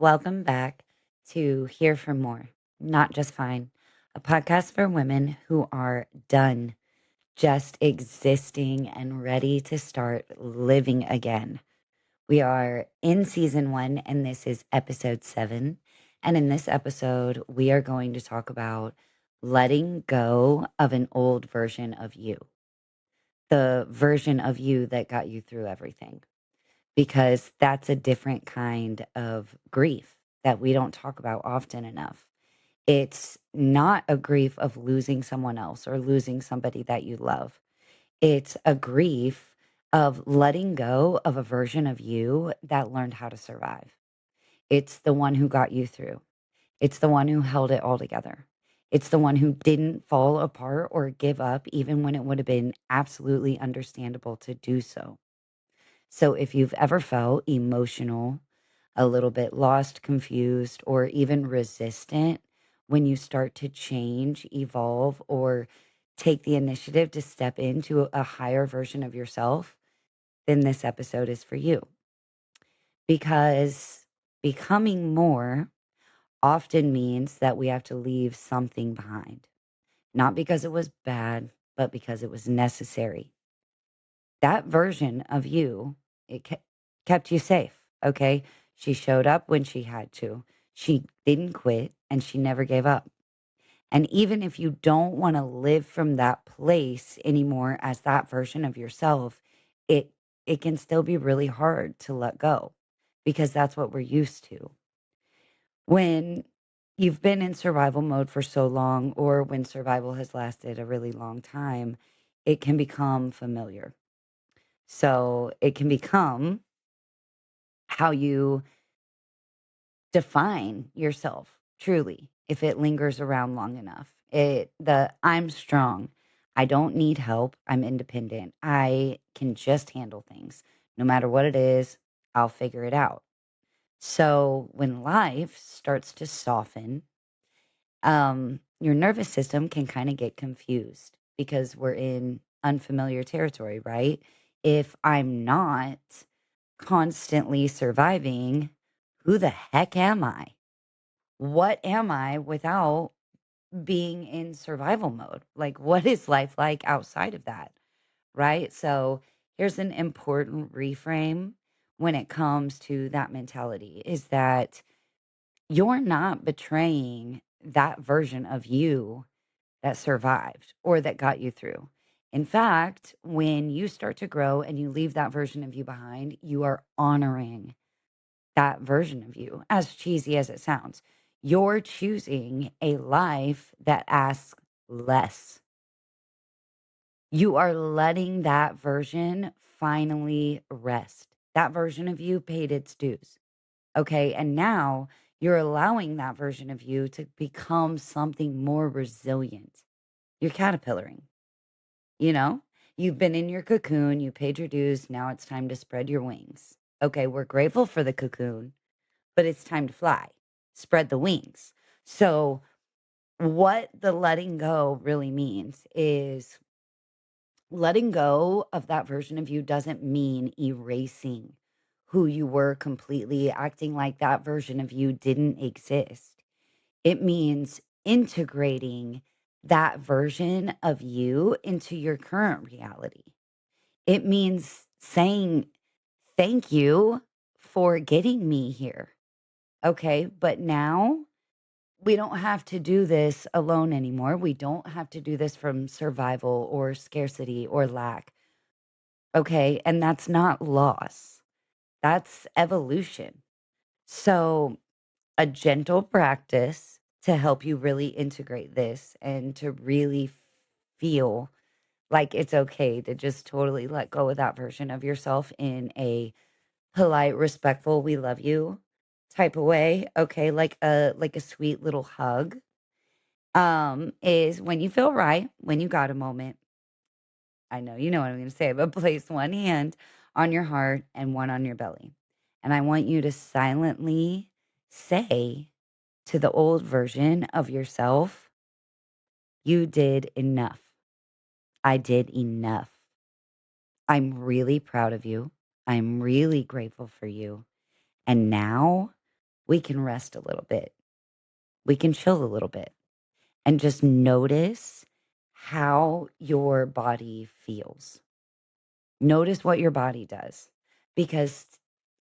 Welcome back to Here for More, Not Just Fine, a podcast for women who are done just existing and ready to start living again. We are in season 1, and this is episode 7. And in this episode, we are going to talk about letting go of an old version of you, the version of you that got you through everything, because that's a different kind of grief that we don't talk about often enough. It's not a grief of losing someone else or losing somebody that you love. It's a grief of letting go of a version of you that learned how to survive. It's the one who got you through. It's the one who held it all together. It's the one who didn't fall apart or give up, even when it would have been absolutely understandable to do so. So if you've ever felt emotional, a little bit lost, confused, or even resistant when you start to change, evolve, or take the initiative to step into a higher version of yourself, then this episode is for you. Because becoming more often means that we have to leave something behind, not because it was bad, but because it was necessary. That version of you, kept you safe. Okay. She showed up when she had to. She didn't quit and she never gave up. And even if you don't want to live from that place anymore as that version of yourself, it it can still be really hard to let go because that's what we're used to. When you've been in survival mode for so long or when survival has lasted a really long time, it can become familiar. So it can become how you define yourself truly if it lingers around long enough. The I'm strong. I don't need help. I'm independent. I can just handle things. No matter what it is, I'll figure it out. So when life starts to soften, your nervous system can kind of get confused because we're in unfamiliar territory, right? If I'm not constantly surviving, who the heck am I? What am I without being in survival mode? Like, what is life like outside of that? Right. So, here's an important reframe when it comes to that mentality is that you're not betraying that version of you that survived or that got you through. In fact, when you start to grow and you leave that version of you behind, you are honoring that version of you, as cheesy as it sounds. You're choosing a life that asks less. You are letting that version finally rest. That version of you paid its dues. Okay. And now you're allowing that version of you to become something more resilient. You're caterpillaring, you know? You've been in your cocoon, you paid your dues. Now it's time to spread your wings. Okay. We're grateful for the cocoon, but it's time to fly, spread the wings. So, what the letting go really means is letting go of that version of you doesn't mean erasing who you were completely, acting like that version of you didn't exist. It means integrating that version of you into your current reality. It means saying, thank you for getting me here. Okay. But now we don't have to do this alone anymore. We don't have to do this from survival or scarcity or lack. Okay. And that's not loss, that's evolution. So, a gentle practice to help you really integrate this and to really feel like it's okay to just totally let go of that version of yourself in a polite, respectful, we love you type of way. Okay. Like a sweet little hug. Is when you feel right, when you got a moment, I know you know what I'm going to say, but place one hand on your heart and one on your belly. And I want you to silently say to the old version of yourself, you did enough. I did enough. I'm really proud of you. I'm really grateful for you. And now we can rest a little bit. We can chill a little bit and just notice how your body feels. Notice what your body does because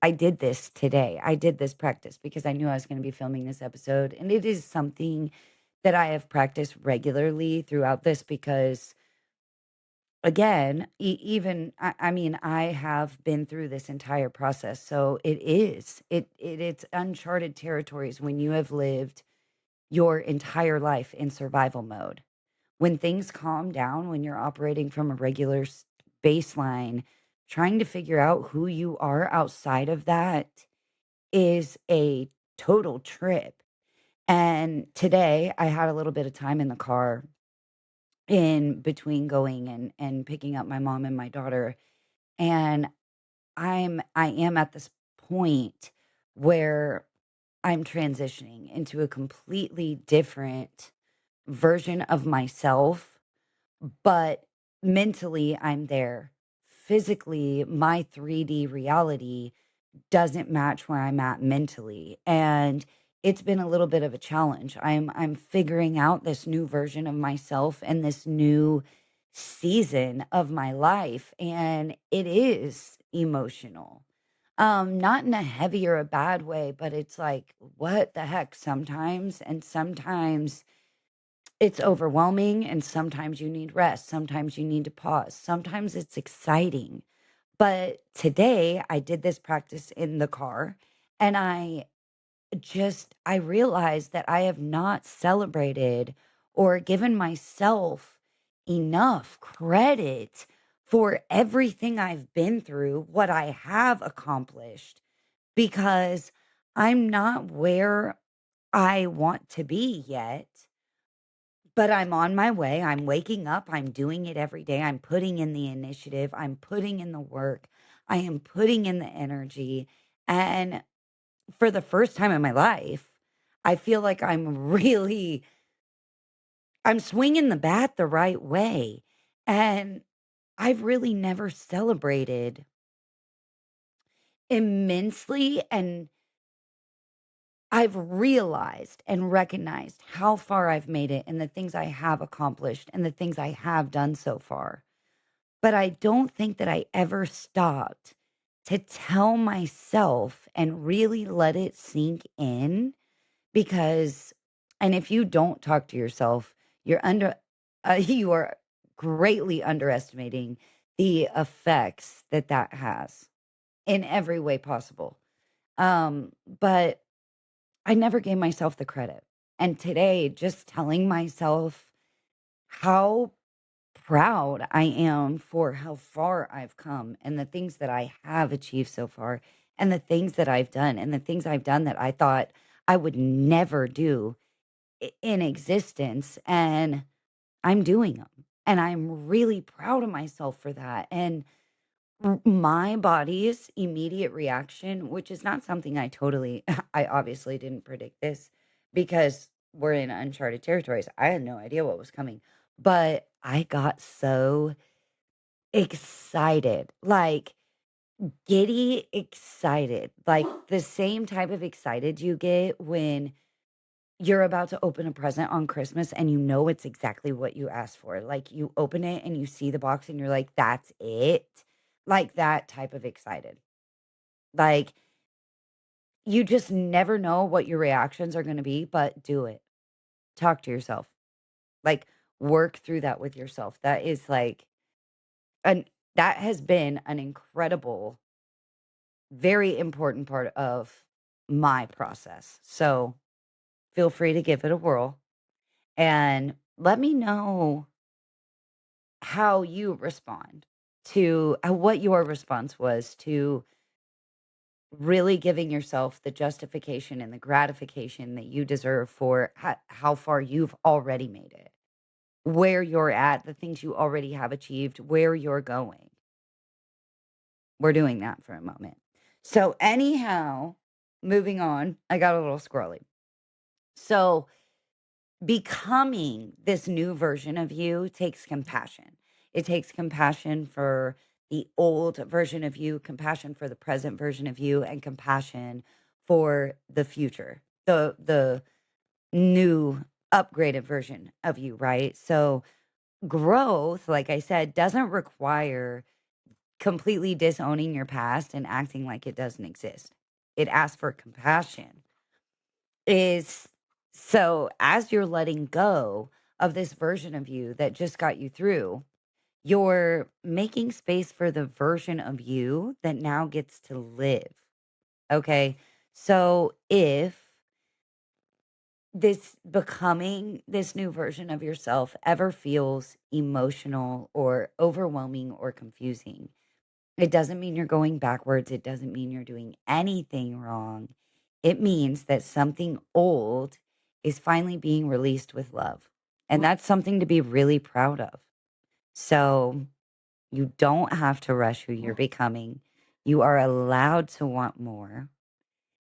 I did this today. I did this practice because I knew I was going to be filming this episode. And it is something that I have practiced regularly throughout this because, again, even I mean, I have been through this entire process. So it's uncharted territories when you have lived your entire life in survival mode. When things calm down, when you're operating from a regular baseline, trying to figure out who you are outside of that is a total trip. And today I had a little bit of time in the car in between going and picking up my mom and my daughter. And I am at this point where I'm transitioning into a completely different version of myself, but mentally I'm there. Physically, my 3D reality doesn't match where I'm at mentally. And it's been a little bit of a challenge. I'm figuring out this new version of myself and this new season of my life. And it is emotional. Not in a heavy or a bad way, but it's like, what the heck sometimes? And sometimes it's overwhelming, and sometimes you need rest. Sometimes you need to pause. Sometimes it's exciting. But today I did this practice in the car and I realized that I have not celebrated or given myself enough credit for everything I've been through, what I have accomplished, because I'm not where I want to be yet, but I'm on my way. I'm waking up. I'm doing it every day. I'm putting in the initiative. I'm putting in the work. I am putting in the energy. And for the first time in my life, I feel like I'm swinging the bat the right way. And I've really never celebrated immensely. And I've realized and recognized how far I've made it and the things I have accomplished and the things I have done so far. But I don't think that I ever stopped to tell myself and really let it sink in because and if you don't talk to yourself, you are greatly underestimating the effects that that has in every way possible. But I never gave myself the credit. And today, just telling myself how proud I am for how far I've come and the things that I have achieved so far and the things that I've done and the things I've done that I thought I would never do in existence. And I'm doing them. And I'm really proud of myself for that. And my body's immediate reaction, which is not something I obviously didn't predict this because we're in uncharted territories. I had no idea what was coming, but I got so excited, like giddy excited, like the same type of excited you get when you're about to open a present on Christmas and you know it's exactly what you asked for. Like you open it and you see the box and you're like, that's it. Like that type of excited. Like you just never know what your reactions are going to be, but do it. Talk to yourself. Like work through that with yourself. That is like an that has been an incredible, very important part of my process. So feel free to give it a whirl and let me know how you respond to what your response was to really giving yourself the justification and the gratification that you deserve for how far you've already made it, where you're at, the things you already have achieved, where you're going. We're doing that for a moment. So, anyhow, moving on, I got a little squirrely. So, becoming this new version of you takes compassion. It takes compassion for the old version of you, compassion for the present version of you, and compassion for the future, the new upgraded version of you, right? So growth, like I said, doesn't require completely disowning your past and acting like it doesn't exist. It asks for compassion. Is so as you're letting go of this version of you that just got you through, you're making space for the version of you that now gets to live. Okay. So if this becoming this new version of yourself ever feels emotional or overwhelming or confusing, it doesn't mean you're going backwards. It doesn't mean you're doing anything wrong. It means that something old is finally being released with love. And that's something to be really proud of. So you don't have to rush who you're becoming. You are allowed to want more.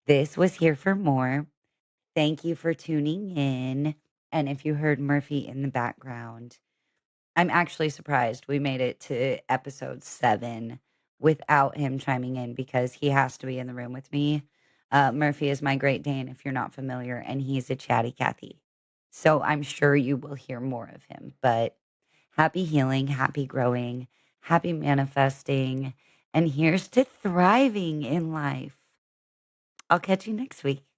This was Here for More. Thank you for tuning in. And if you heard Murphy in the background, I'm actually surprised we made it to episode 7 without him chiming in because he has to be in the room with me. Murphy is my Great Dane, if you're not familiar, and he's a chatty Cathy. So I'm sure you will hear more of him. But happy healing, happy growing, happy manifesting, and here's to thriving in life. I'll catch you next week.